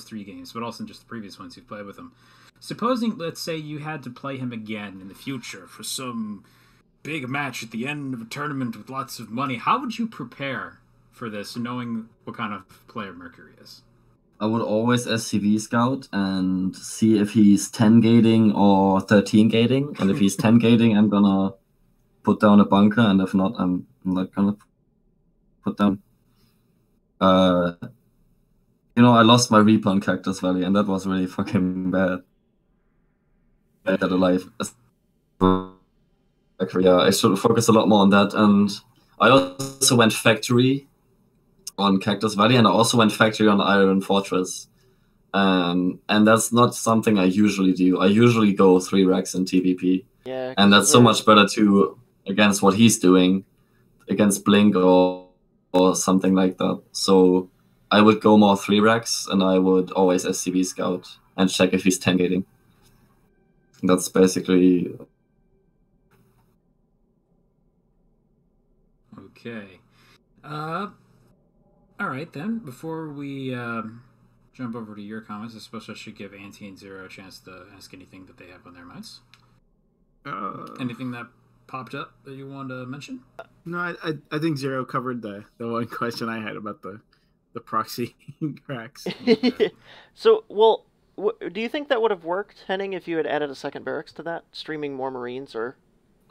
3 games, but also in just the previous ones you've played with him. Supposing, let's say, you had to play him again in the future for some big match at the end of a tournament with lots of money, how would you prepare for this, knowing what kind of player Mercury is? I would always SCV scout and see if he's 10 gating or 13 gating. And if he's 10 gating, I'm gonna put down a bunker, and if not, I'm not gonna put down. I lost my Reaper on Cactus Valley, and that was really fucking bad. I got alive. Yeah, I should focus a lot more on that. And I also went Factory on Cactus Valley, and I also went Factory on Iron Fortress. And that's not something I usually do. I usually go 3 racks in TVP. Yeah, and that's so much better too against what he's doing, against Blink or something like that. So I would go more 3 racks, and I would always SCV scout and check if he's 10 gating. That's basically. Okay. All right then. Before we jump over to your comments, I suppose I should give Anti and Zero a chance to ask anything that they have on their minds. Anything that popped up that you wanted to mention? No, I think Zero covered the one question I had about the proxy cracks. Okay. So, well, do you think that would have worked, Henning, if you had added a second barracks to that, streaming more Marines, or?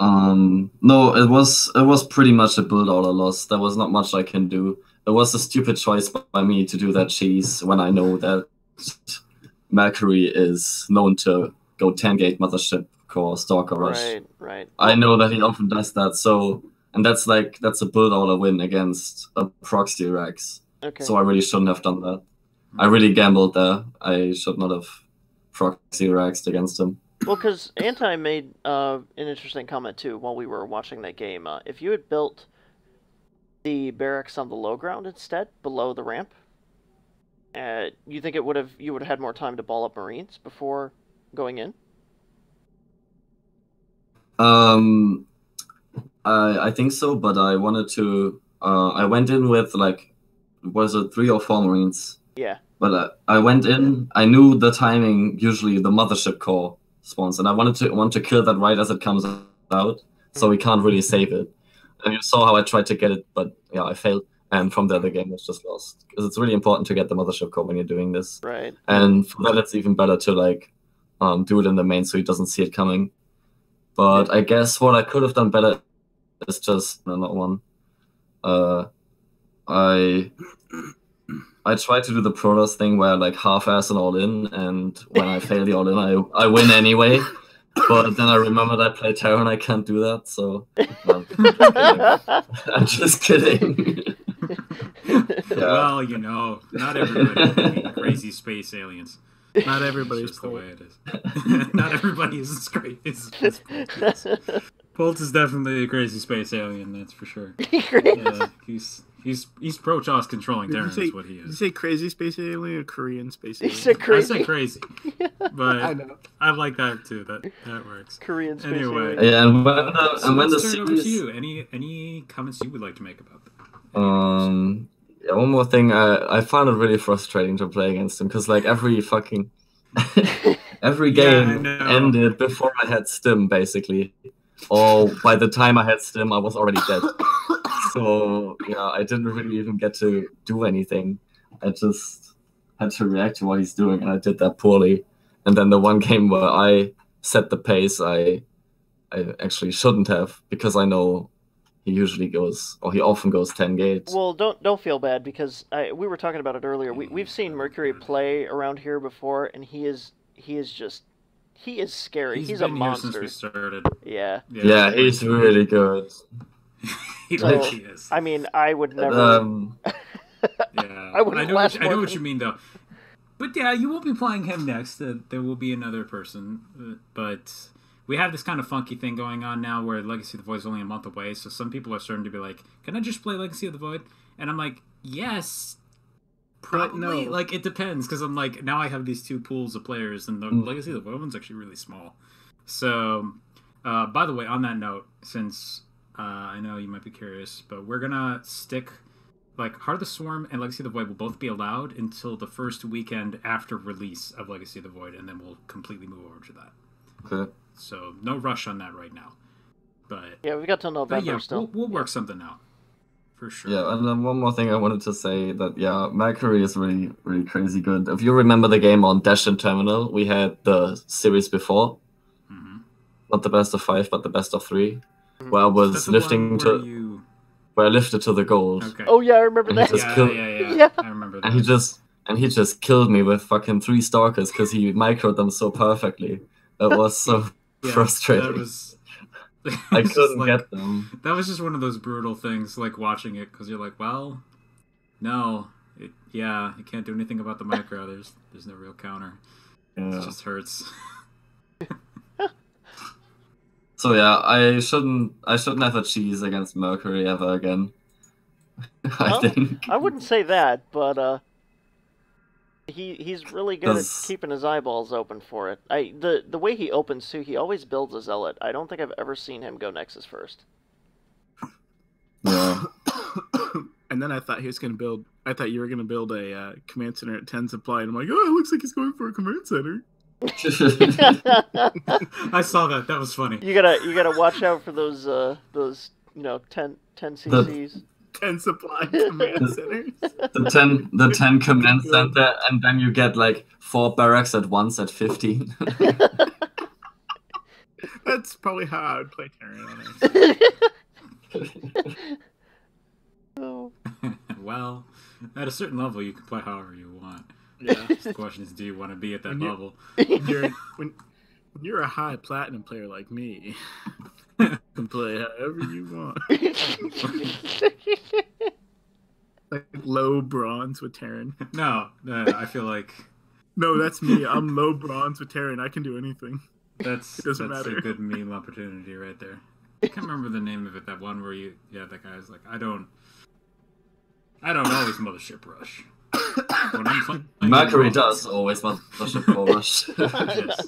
No, it was pretty much a build order loss. There was not much I can do. It was a stupid choice by me to do that cheese when I know that Mercury is known to go 10 gate Mothership Core Stalker Rush. Right. I know that he often does that, and that's a build order win against a proxy Rex. Okay. So I really shouldn't have done that. I really gambled there. I should not have proxy Rexed against him. Well, because Anti made an interesting comment too while we were watching that game. If you had built the barracks on the low ground instead, below the ramp, you think you would have had more time to ball up Marines before going in? I think so, but I wanted to. I went in with was it 3 or 4 Marines? Yeah. But I went in. I knew the timing. Usually the Mothership Core spawns, and I want to kill that right as it comes out, so we can't really save it. And you saw how I tried to get it, but yeah, I failed. And from there, the game was just lost. Because it's really important to get the Mothership Core when you're doing this. Right. And for that, it's even better to do it in the main so he doesn't see it coming. But I guess what I could have done better is just not one. I tried to do the Protoss thing where half-ass and all in, and when I fail the all in, I win anyway. But then I remembered I play Terror and I can't do that, so I'm just kidding. Yeah. Well, not everybody can be crazy space aliens. Not everybody's just the way it is. Not everybody is as great as Bolt is. Bolt is definitely a crazy space alien, that's for sure. He's pro-Choss controlling Terran is what he is. Did you say crazy space alien or Korean space alien? He said crazy. I said crazy. But I know. I like that too. That works. Korean space anyway. alien. Yeah, and when the turn over to series. you. Any comments you would like to make about that? Yeah, one more thing. I found it really frustrating to play against him because every fucking every game ended before I had stim, basically. Or by the time I had stim, I was already dead. So yeah, I didn't really even get to do anything. I just had to react to what he's doing, and I did that poorly. And then the one game where I set the pace, I I actually shouldn't have, because I know he often goes 10 gates. Well, don't feel bad, because we were talking about it earlier. We've seen Mercury play around here before, and he is scary. He's a monster. Here since we started. Yeah. Yeah, he's really good. He So, really is. I mean, I would never. Yeah, I wouldn't know last I know more what than- you mean, though. But yeah, you won't be playing him next. There will be another person. But we have this kind of funky thing going on now where Legacy of the Void is only a month away. So some people are starting to be like, "Can I just play Legacy of the Void?" And I'm like, "Yes, probably." No. Like, it depends, because I'm like, now I have these two pools of players, and the Legacy of the Void one's actually really small. So, by the way, on that note, since I know you might be curious, but we're gonna stick. Like, Heart of the Swarm and Legacy of the Void will both be allowed until the first weekend after release of Legacy of the Void, and then we'll completely move over to that. Okay. So, no rush on that right now. But Yeah, we got till November still. We'll work something out. For sure. Yeah, and then one more thing I wanted to say, that, yeah, Mercury is really, really crazy good. If you remember the game on Dash and Terminal, we had the series before. Mm-hmm. Not the best of 5, but the best of 3. Where I was lifting to... Where I lifted to the gold. Okay. Oh yeah, I remember that. Yeah. I remember that. And he just killed me with fucking 3 stalkers because he microed them so perfectly. That was so frustrating. I couldn't get them. That was just one of those brutal things, like watching it, because you're like, well, no, you can't do anything about the micro. There's no real counter. Yeah. It just hurts. So yeah, I shouldn't have a cheese against Mercury ever again. I think. I wouldn't say that, but he's really good at keeping his eyeballs open for it. The way he opens too, he always builds a zealot. I don't think I've ever seen him go Nexus first. Yeah. And then I thought you were gonna build a command center at 10 supply, and I'm like, oh, it looks like he's going for a command center. I saw that. That was funny. You gotta watch out for those 10 CCs. 10 supply command centers. The 10 command center, and then you get like 4 barracks at once at 15. That's probably how I would play Terran. Well, at a certain level, you can play however you want. Yeah. The question is, do you want to be at that level? When you're a high platinum player like me, you can play however you want. Like low bronze with Terran. No, I feel like... No, that's me. I'm low bronze with Terran. I can do anything. It doesn't matter. A good meme opportunity right there. I can't remember the name of it. That one where that guy's like, I don't always mothership rush. When I'm playing Mercury does always mothership rush. Yes.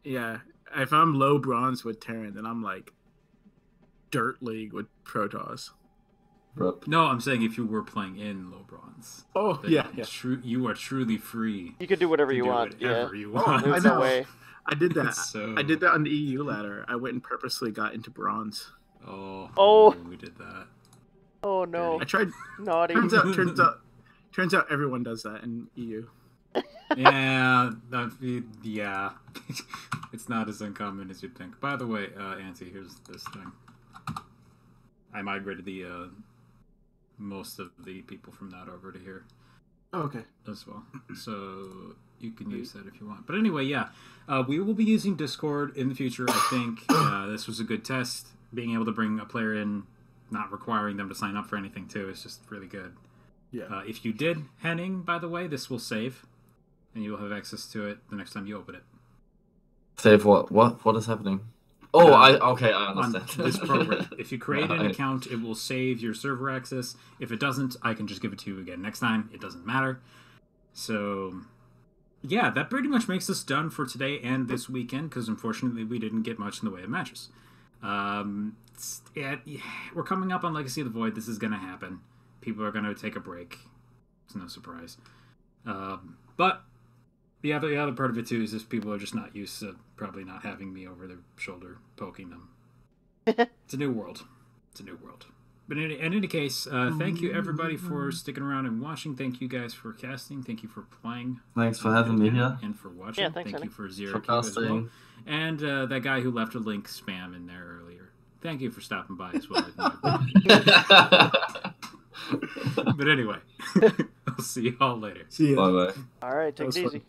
Yeah. If I'm low bronze with Terran, then I'm like dirt league with Protoss. No, I'm saying if you were playing in low bronze. Oh, yeah. You are truly free. You could do whatever you want. Whatever you want. There's no way. I did that. I did that on the EU ladder. I went and purposely got into bronze. Oh, we did that. Oh no! I tried. Naughty. Turns out everyone does that in EU. Yeah, it's not as uncommon as you'd think. By the way, Auntie, here's this thing. I migrated the most of the people from that over to here. Oh, okay. As well, so you can use that if you want. But anyway, we will be using Discord in the future. I think this was a good test. Being able to bring a player in, not requiring them to sign up for anything too, is just really good. Yeah. If you did, Henning, by the way, this will save, and you will have access to it the next time you open it. Save what? What is happening? Oh, I understand. On this program, if you create an account, it will save your server access. If it doesn't, I can just give it to you again next time. It doesn't matter. So, yeah, that pretty much makes us done for today and this weekend, because unfortunately we didn't get much in the way of matches. We're coming up on Legacy of the Void. This is going to happen. People are going to take a break. It's no surprise. But the other part of it too is just people are just not used to probably not having me over their shoulder poking them. It's a new world. But in any case, thank you everybody for sticking around and watching. Thank you guys for casting. Thank you for playing. Thanks for having me here. And for watching. Yeah, thanks, Thank you Henning. for Zero Cube as well. And that guy who left a link spam in there earlier. Thank you for stopping by as well. But anyway, I'll see you all later. See ya. Bye bye. All right, take That it was easy. fun.